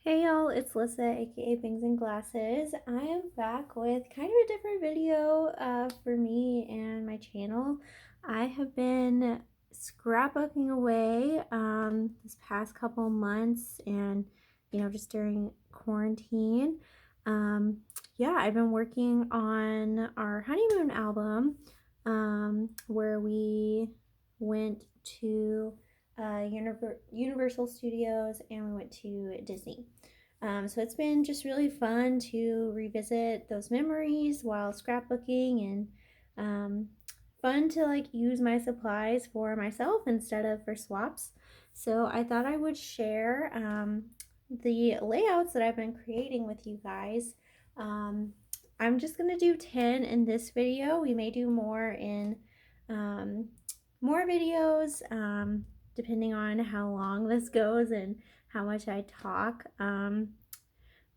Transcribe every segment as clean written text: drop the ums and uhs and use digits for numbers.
Hey y'all, it's Lissa, aka Bangs and Glasses. I am back with kind of a different video for me and my channel. I have been scrapbooking away this past couple months and, just during quarantine. Um, yeah, I've been working on our honeymoon album where we went to Universal Studios and we went to Disney. So it's been just really fun to revisit those memories while scrapbooking and fun to use my supplies for myself instead of for swaps. So I thought I would share the layouts that I've been creating with you guys. I'm just gonna do 10 in this video. We may do more in more videos depending on how long this goes and how much I talk.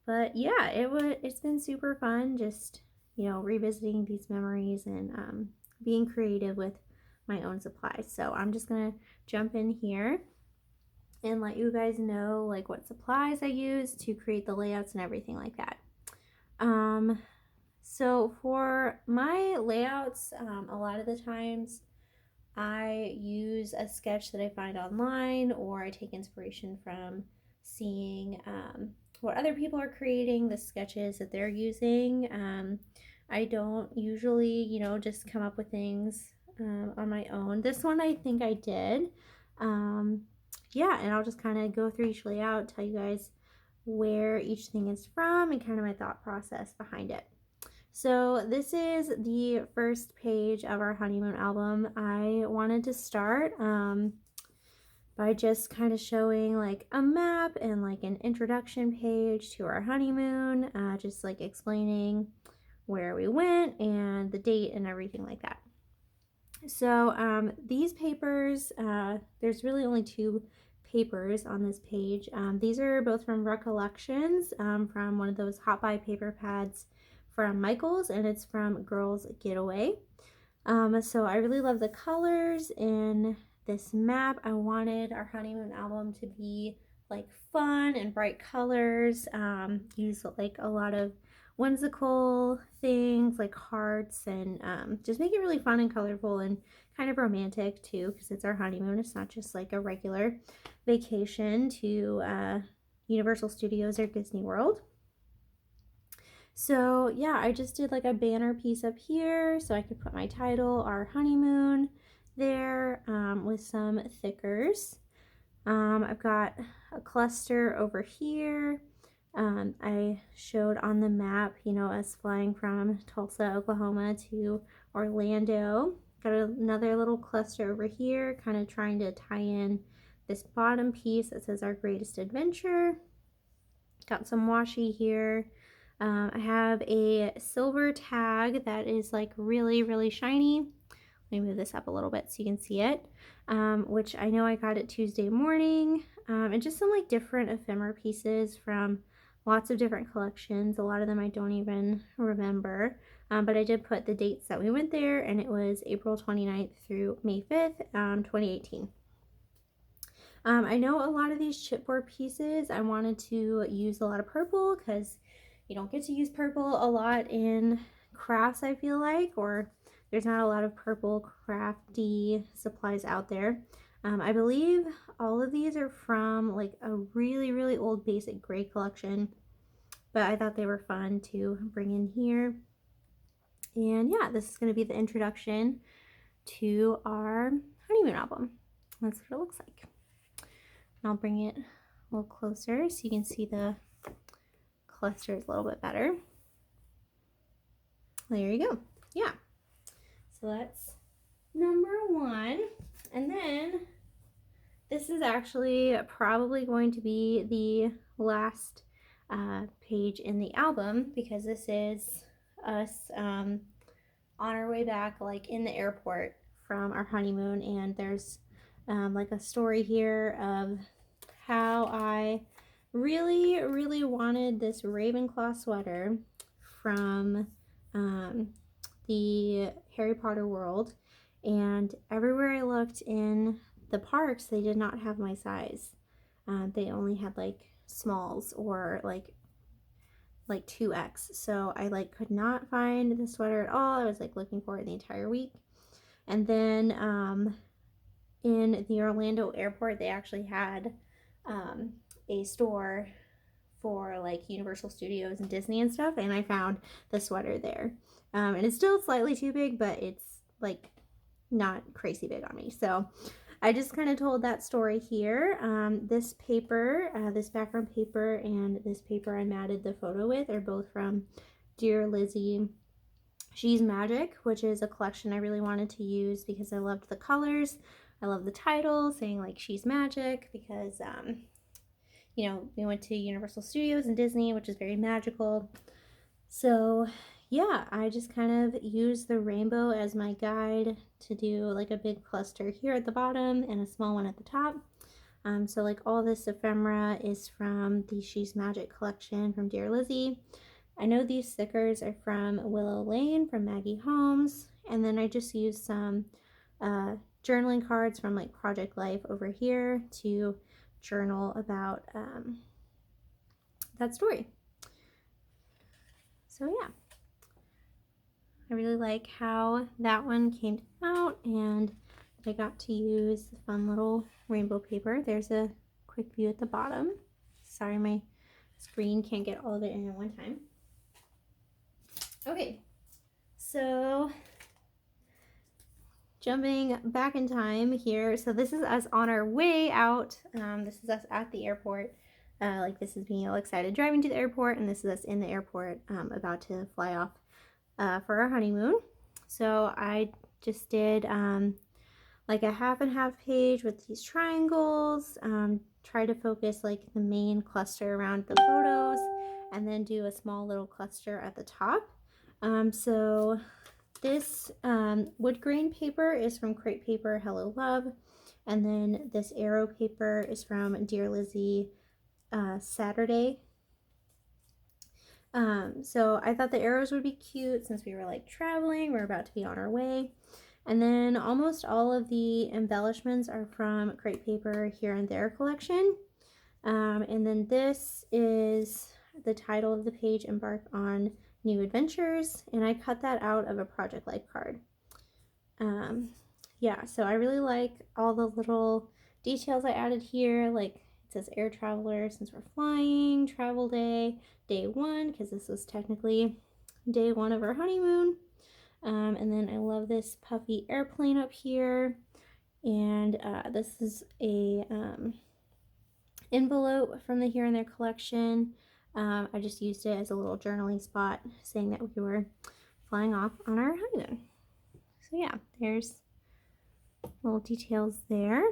But yeah, it's been super fun just, revisiting these memories and being creative with my own supplies. So I'm just gonna jump in here and let you guys know what supplies I use to create the layouts and everything like that. So for my layouts, a lot of the times I use a sketch that I find online, or I take inspiration from seeing what other people are creating, the sketches that they're using. I don't usually, just come up with things on my own. This one I think I did. Yeah, and I'll just kind of go through each layout, tell you guys where each thing is from and kind of my thought process behind it. So this is the first page of our honeymoon album. I wanted to start by just kind of showing a map and an introduction page to our honeymoon, just explaining where we went and the date and everything like that. So these papers, there's really only two papers on this page. These are both from Recollections, from one of those hot buy paper pads from Michaels, and it's from Girls Getaway. So I really love the colors in this map. I wanted our honeymoon album to be fun and bright colors. Use a lot of whimsical things like hearts and just make it really fun and colorful and kind of romantic too, because it's our honeymoon. It's not just a regular vacation to Universal Studios or Disney World. So yeah, I just did a banner piece up here so I could put my title, Our Honeymoon, there with some thickers. I've got a cluster over here. I showed on the map, us flying from Tulsa, Oklahoma to Orlando. Got another little cluster over here, kind of trying to tie in this bottom piece that says Our Greatest Adventure. Got some washi here. I have a silver tag that is really, really shiny. Let me move this up a little bit so you can see it, which I know I got it Tuesday morning. And just some different ephemera pieces from lots of different collections. A lot of them I don't even remember, but I did put the dates that we went there, and it was April 29th through May 5th, 2018. I know a lot of these chipboard pieces I wanted to use a lot of purple because you don't get to use purple a lot in crafts, I feel like, or there's not a lot of purple crafty supplies out there. I believe all of these are from a really, really old basic gray collection, but I thought they were fun to bring in here. And yeah, this is going to be the introduction to our honeymoon album. That's what it looks like. And I'll bring it a little closer so you can see the clusters a little bit better. There you go. Yeah. So that's number one. And then this is actually probably going to be the last page in the album, because this is us on our way back in the airport from our honeymoon, and there's a story here of how I really, really wanted this Ravenclaw sweater from the Harry Potter world, and everywhere I looked in the parks, they did not have my size. They only had like smalls or like 2X. So I like could not find the sweater at all. I was like looking for it the entire week. And then in the Orlando airport, they actually had a store for like Universal Studios and Disney and stuff, and I found the sweater there. And it's still slightly too big, but it's like not crazy big on me. So I just kind of told that story here. This paper, this background paper, and this paper I matted the photo with are both from Dear Lizzy, She's Magic, which is a collection I really wanted to use because I loved the colors. I love the title, saying like She's Magic, because you know, we went to Universal Studios and Disney, which is very magical. So yeah, I just kind of used the rainbow as my guide to do like a big cluster here at the bottom and a small one at the top. So like all this ephemera is from the She's Magic collection from Dear Lizzy. I know these stickers are from Willow Lane from Maggie Holmes, and then I just used some journaling cards from like Project Life over here to journal about that story. So yeah, I really like how that one came out, and I got to use the fun little rainbow paper. There's a quick view at the bottom. Sorry, my screen can't get all of it in at one time. Okay, so jumping back in time here. So this is us on our way out. This is us at the airport. Like this is me all excited driving to the airport, and this is us in the airport about to fly off for our honeymoon. So I just did like a half and half page with these triangles, try to focus like the main cluster around the photos, and then do a small little cluster at the top. So this wood grain paper is from Crepe Paper Hello Love, and then this arrow paper is from Dear Lizzy Saturday. So I thought the arrows would be cute since we were like traveling, we're about to be on our way. And then almost all of the embellishments are from Crepe Paper Here and There collection. And then this is the title of the page, Embark on New Adventures, and I cut that out of a Project Life card. Yeah, so I really like all the little details I added here, like it says Air Traveler since we're flying, travel day, day one, because this was technically day one of our honeymoon. And then I love this puffy airplane up here, and this is a envelope from the Here and There collection. I just used it as a little journaling spot, saying that we were flying off on our honeymoon. So yeah, there's little details there.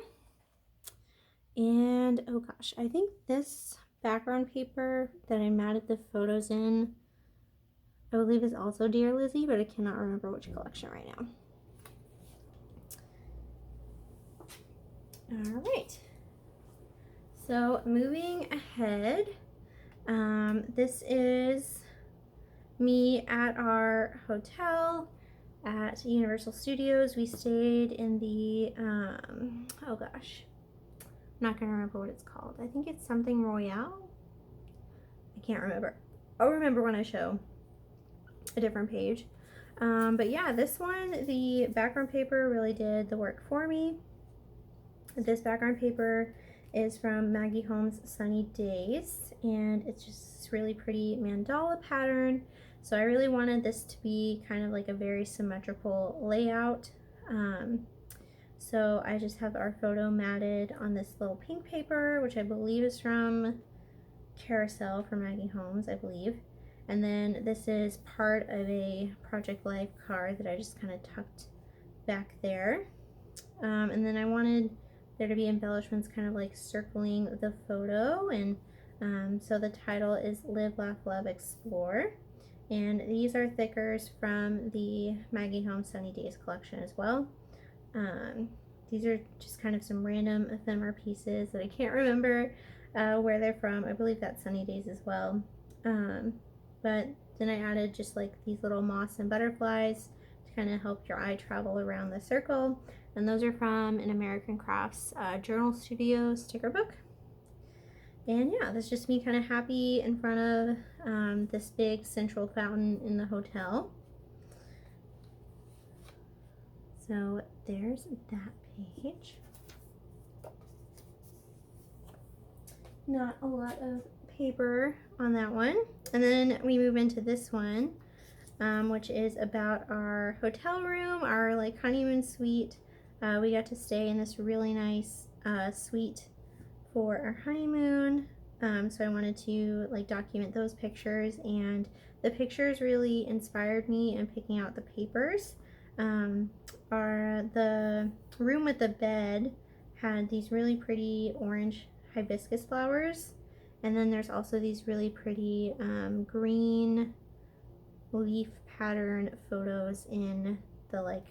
And oh gosh, I think this background paper that I matted the photos in, I believe is also Dear Lizzy, but I cannot remember which collection right now. All right. So moving ahead, this is me at our hotel at Universal Studios. We stayed in the, oh gosh, I'm not gonna remember what it's called. I think it's something Royale. I can't remember. I'll remember when I show a different page. But yeah, this one, the background paper really did the work for me. This background paper is from Maggie Holmes' Sunny Days, and it's just really pretty mandala pattern. So I really wanted this to be kind of like a very symmetrical layout. So I just have our photo matted on this little pink paper, which I believe is from Carousel for Maggie Holmes, I believe. And then this is part of a Project Life card that I just kind of tucked back there. And then I wanted there to be embellishments kind of like circling the photo, and so the title is Live, Laugh, Love, Explore. And these are thickers from the Maggie Holmes Sunny Days collection as well. These are just kind of some random ephemera pieces that I can't remember where they're from. I believe that's Sunny Days as well. But then I added just like these little moths and butterflies to kind of help your eye travel around the circle. And those are from an American Crafts Journal Studio sticker book. And yeah, that's just me kind of happy in front of this big central fountain in the hotel. So there's that page. Not a lot of paper on that one. And then we move into this one, which is about our hotel room, our like honeymoon suite. We got to stay in this really nice suite for our honeymoon. So I wanted to like document those pictures, and the pictures really inspired me in picking out the papers. The room with the bed had these really pretty orange hibiscus flowers, and then there's also these really pretty green leaf pattern photos in the like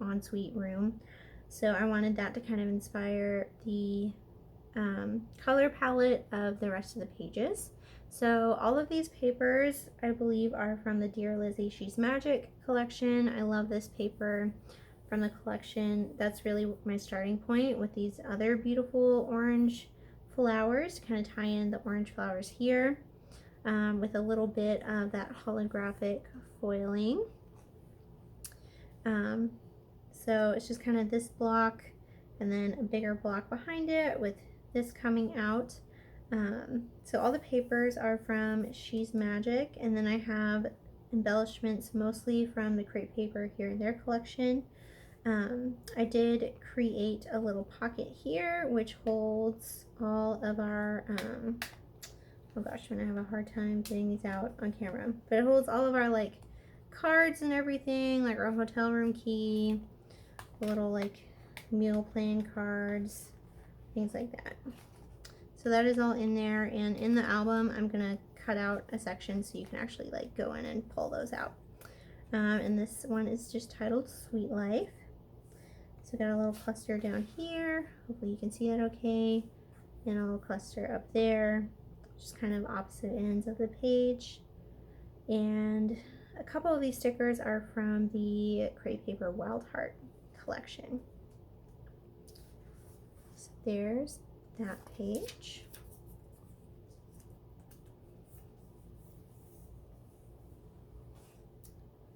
ensuite room. So I wanted that to kind of inspire the color palette of the rest of the pages. So all of these papers I believe are from the Dear Lizzy She's Magic collection. I love this paper from the collection. That's really my starting point with these other beautiful orange flowers, kind of tie in the orange flowers here with a little bit of that holographic foiling. So it's just kind of this block and then a bigger block behind it with this coming out. So all the papers are from She's Magic, and then I have embellishments mostly from the crepe paper here in their collection. I did create a little pocket here which holds all of our oh gosh, I'm gonna have a hard time getting these out on camera, but it holds all of our like cards and everything, like our hotel room key, the little like meal plan cards, things like that. So that is all in there, and in the album I'm gonna cut out a section so you can actually like go in and pull those out. And this one is just titled Sweet Life. So got a little cluster down here, hopefully you can see that okay, and a little cluster up there, just kind of opposite ends of the page. And a couple of these stickers are from the crepe paper Wild Heart collection. So there's that page.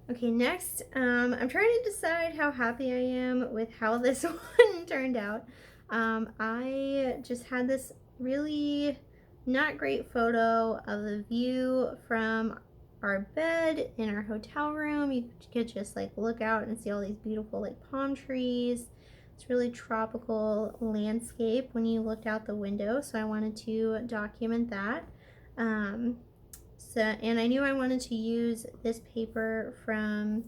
Okay, next, I'm trying to decide how happy I am with how this one turned out. I just had this really not great photo of the view from our bed in our hotel room. You could just like look out and see all these beautiful like palm trees. It's really tropical landscape when you looked out the window, so I wanted to document that. And I knew I wanted to use this paper from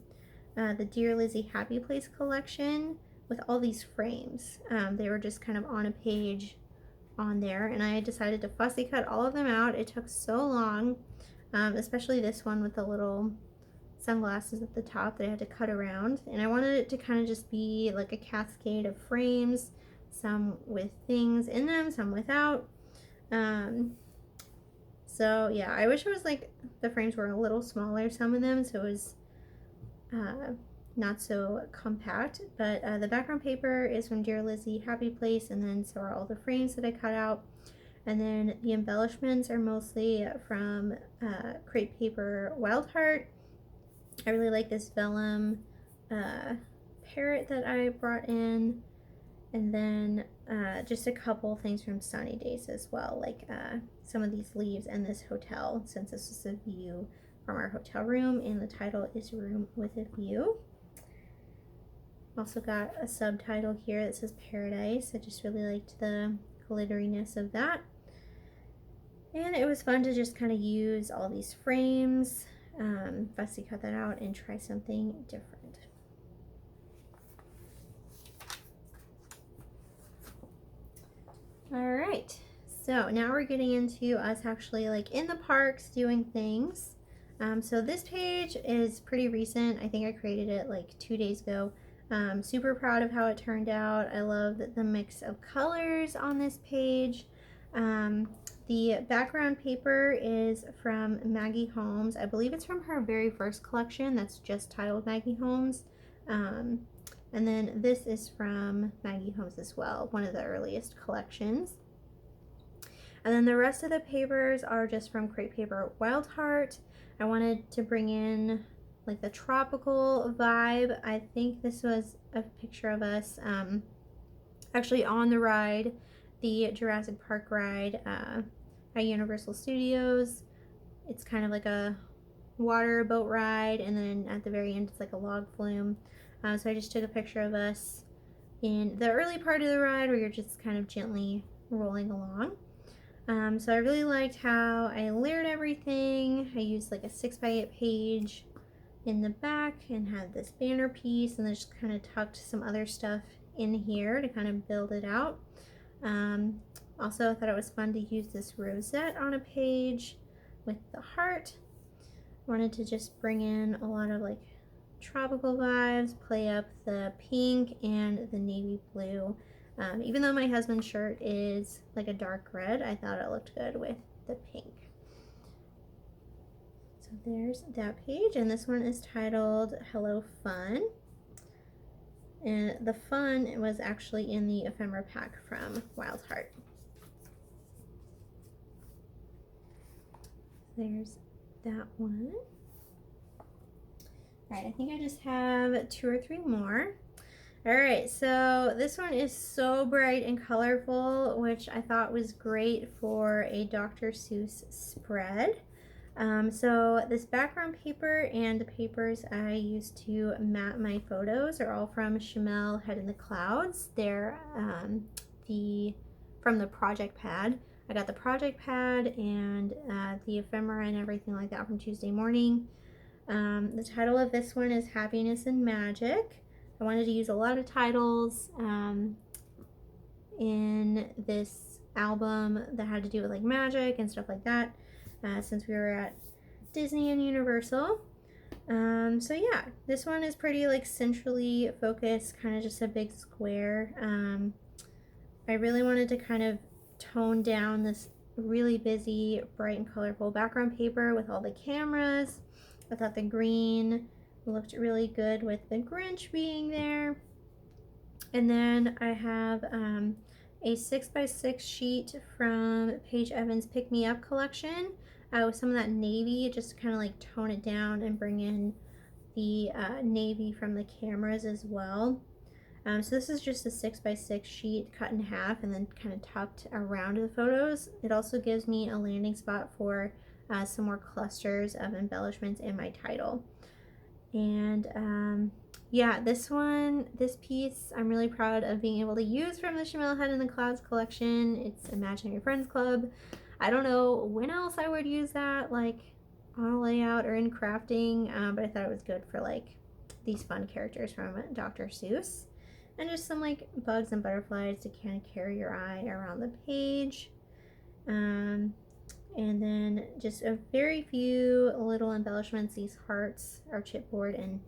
the Dear Lizzy Happy Place collection with all these frames. They were just kind of on a page on there, and I decided to fussy cut all of them out. It took so long, especially this one with the little sunglasses at the top that I had to cut around, and I wanted it to kind of just be like a cascade of frames, some with things in them, some without. So yeah, I wish it was like the frames were a little smaller, some of them, so it was not so compact. But the background paper is from Dear Lizzy Happy Place, and then so are all the frames that I cut out. And then the embellishments are mostly from crepe paper Wild Heart. I really like this vellum parrot that I brought in, and then just a couple things from Sunny Days as well, like some of these leaves and this hotel, since this is a view from our hotel room, and the title is Room with a View. Also got a subtitle here that says Paradise. I just really liked the glitteriness of that. And it was fun to just kind of use all these frames, fussy cut that out, and try something different. All right, so now we're getting into us actually like in the parks doing things. So this page is pretty recent. I think I created it like 2 days ago. Super proud of how it turned out. I love the mix of colors on this page. The background paper is from Maggie Holmes. I believe it's from her very first collection that's just titled Maggie Holmes. And then this is from Maggie Holmes as well, one of the earliest collections. And then the rest of the papers are just from Crepe Paper Wild Heart. I wanted to bring in like the tropical vibe. I think this was a picture of us actually on the ride, the Jurassic Park ride at Universal Studios. It's kind of like a water boat ride, and then at the very end it's like a log flume. So I just took a picture of us in the early part of the ride where you're just kind of gently rolling along. So I really liked how I layered everything. I used like a 6x8 page in the back and had this banner piece, and then just kind of tucked some other stuff in here to kind of build it out. Also, I thought it was fun to use this rosette on a page with the heart. Wanted to just bring in a lot of like tropical vibes, play up the pink and the navy blue. Even though my husband's shirt is like a dark red, I thought it looked good with the pink. So there's that page, and this one is titled Hello Fun. And the fun was actually in the ephemera pack from Wild Heart. There's that one. All right, I think I just have 2 or 3 more. All right, so this one is so bright and colorful, which I thought was great for a Dr. Seuss spread. So this background paper and the papers I used to mat my photos are all from Shimelle Head in the Clouds. They're from the project pad. I got the project pad and the ephemera and everything like that from Tuesday Morning. The title of this one is Happiness and Magic. I wanted to use a lot of titles in this album that had to do with like magic and stuff like that, since we were at Disney and Universal. So yeah, this one is pretty like centrally focused, kind of just a big square. I really wanted to kind of tone down this really busy, bright and colorful background paper with all the cameras. I thought the green looked really good with the Grinch being there. And then I have a 6x6 sheet from Paige Evans' Pick Me Up collection with some of that navy, just to kind of like tone it down and bring in the navy from the cameras as well. So this is just a 6x6 sheet cut in half and then kind of tucked around the photos. It also gives me a landing spot for some more clusters of embellishments in my title. And yeah, this piece, I'm really proud of being able to use from the Shimelle Head in the Clouds collection. It's Imaginary Friends Club. I don't know when else I would use that, like on a layout or in crafting, but I thought it was good for like these fun characters from Dr. Seuss. And just some like bugs and butterflies to kind of carry your eye around the page. And then just a very few little embellishments. These hearts are chipboard, and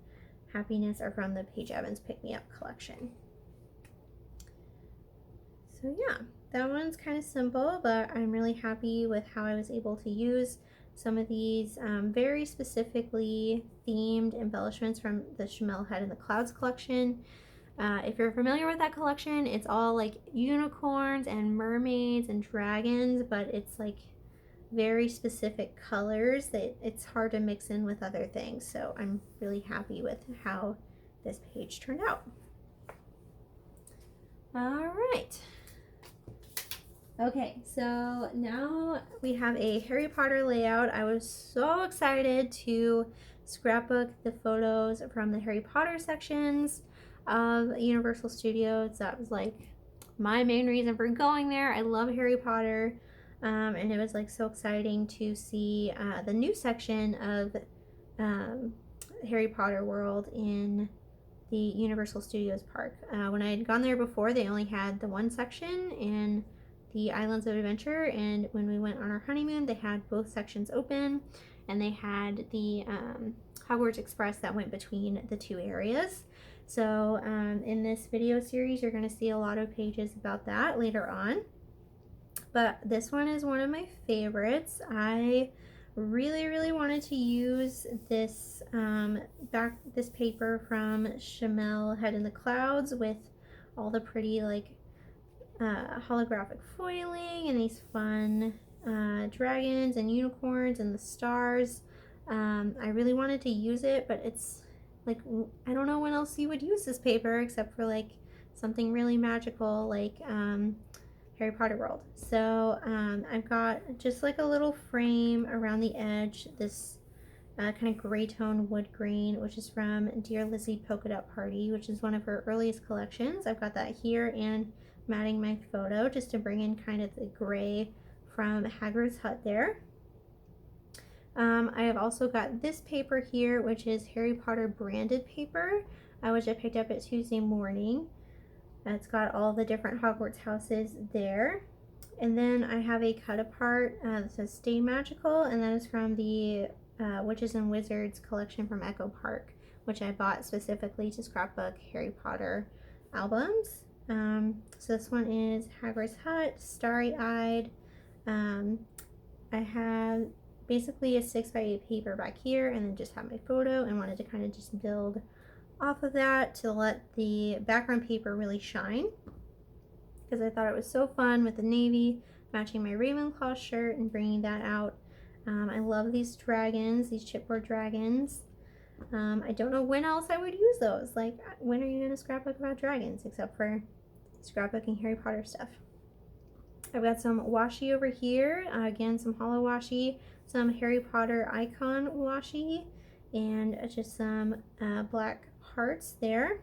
happiness are from the Paige Evans Pick Me Up collection. So yeah, that one's kind of simple, but I'm really happy with how I was able to use some of these very specifically themed embellishments from the Shimelle Head in the Clouds collection. If you're familiar with that collection, it's all like unicorns and mermaids and dragons, but it's like very specific colors that it's hard to mix in with other things. So I'm really happy with how this page turned out. All right. Okay, so now we have a Harry Potter layout. I was so excited to scrapbook the photos from the Harry Potter sections of Universal Studios. That was like my main reason for going there. I love Harry Potter, and it was like so exciting to see the new section of Harry Potter World in the Universal Studios park. When I had gone there before, they only had the one section in the Islands of Adventure, and when we went on our honeymoon, they had both sections open, and they had the Hogwarts Express that went between the two areas. So in this video series, you're going to see a lot of pages about that later on. But this one is one of my favorites. I really wanted to use this this paper from Shimelle Head in the Clouds with all the pretty like holographic foiling and these fun dragons and unicorns and the stars. I really wanted to use it, but it's like, I don't know when else you would use this paper except for like something really magical like Harry Potter World. So I've got just like a little frame around the edge, this kind of gray tone wood grain, which is from Dear Lizzy Polka Dot Party, which is one of her earliest collections. I've got that here and matting my photo just to bring in kind of the gray from Hagrid's Hut there. I have also got this paper here, which is Harry Potter branded paper, which I picked up at Tuesday morning. It's got all the different Hogwarts houses there. And then I have a cut apart that says Stay Magical, and that is from the Witches and Wizards collection from Echo Park, which I bought specifically to scrapbook Harry Potter albums. So this one is Hagrid's Hut, Starry Eyed. I have basically a 6x8 paper back here, and then just have my photo, and wanted to kind of just build off of that to let the background paper really shine, because I thought it was so fun with the navy matching my Ravenclaw shirt and bringing that out. I love these dragons, these chipboard dragons. I don't know when else I would use those. Like, when are you going to scrapbook about dragons except for scrapbooking Harry Potter stuff? I've got some washi over here. Again, some hollow washi, some Harry Potter icon washi, and just some black hearts there.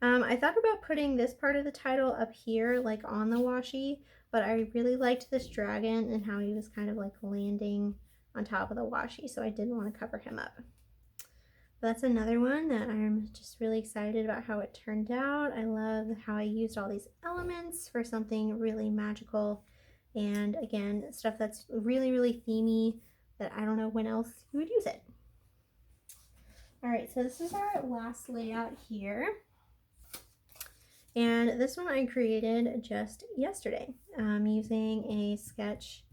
I thought about putting this part of the title up here, like on the washi, but I really liked this dragon and how he was kind of like landing on top of the washi, so I didn't want to cover him up. That's another one that I'm just really excited about how it turned out. I love how I used all these elements for something really magical, and again, stuff that's really, really themey that I don't know when else you would use it. All right, so this is our last layout here. And this one I created just yesterday using a sketch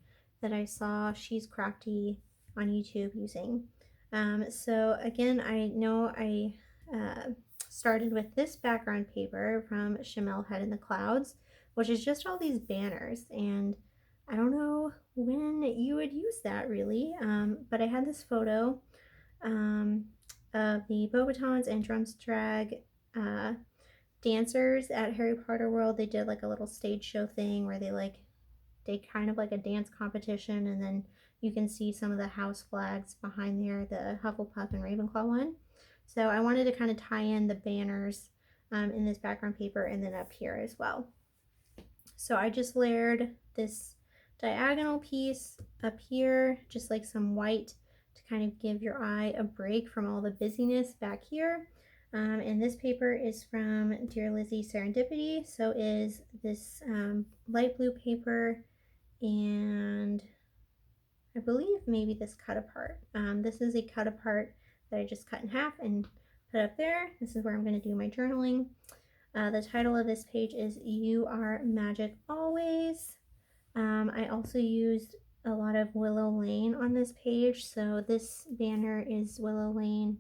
that I saw She's Crafty on YouTube using. So again, I know I started with this background paper from Shimelle Head in the Clouds, which is just all these banners, and I don't know when you would use that really, but I had this photo of the Beauxbatons and Drumstrag dancers at Harry Potter World. They did like a little stage show thing where they kind of like a dance competition, and then you can see some of the house flags behind there, the Hufflepuff and Ravenclaw one. So I wanted to kind of tie in the banners in this background paper and then up here as well. So I just layered this diagonal piece up here, just like some white to kind of give your eye a break from all the busyness back here. And this paper is from Dear Lizzy Serendipity. So is this light blue paper, and I believe maybe this cut apart. This is a cut apart that I just cut in half and put up there. This is where I'm going to do my journaling. The title of this page is You Are Magic Always. I also used a lot of Willow Lane on this page. So this banner is Willow Lane.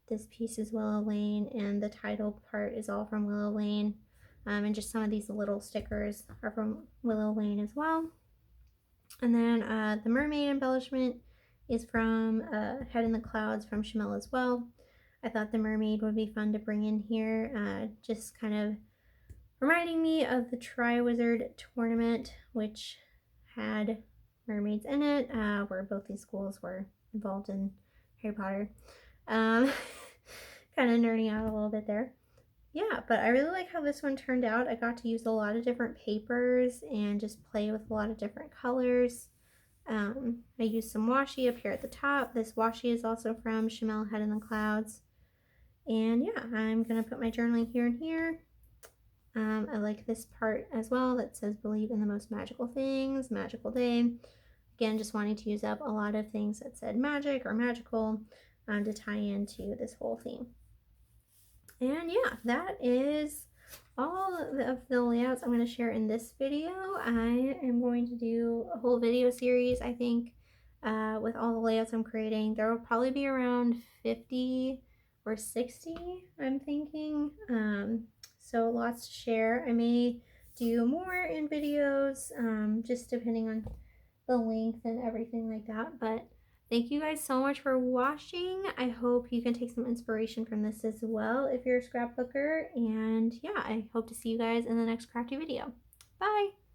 This piece is Willow Lane, and the title part is all from Willow Lane. And just some of these little stickers are from Willow Lane as well. And then the mermaid embellishment is from Head in the Clouds from Shimelle as well. I thought the mermaid would be fun to bring in here, just kind of reminding me of the Triwizard Tournament, which had mermaids in it, where both these schools were involved in Harry Potter. Kind of nerding out a little bit there. Yeah, but I really like how this one turned out. I got to use a lot of different papers and just play with a lot of different colors. I used some washi up here at the top. This washi is also from Shimelle Head in the Clouds. And yeah, I'm going to put my journaling here and here. I like this part as well that says believe in the most magical things, magical day. Again, just wanting to use up a lot of things that said magic or magical to tie into this whole theme. And yeah, that is all of the layouts I'm going to share in this video. I am going to do a whole video series, I think, with all the layouts I'm creating. There will probably be around 50 or 60, I'm thinking. So lots to share. I may do more in videos, just depending on the length and everything like that. But thank you guys so much for watching. I hope you can take some inspiration from this as well if you're a scrapbooker. And yeah, I hope to see you guys in the next crafty video. Bye!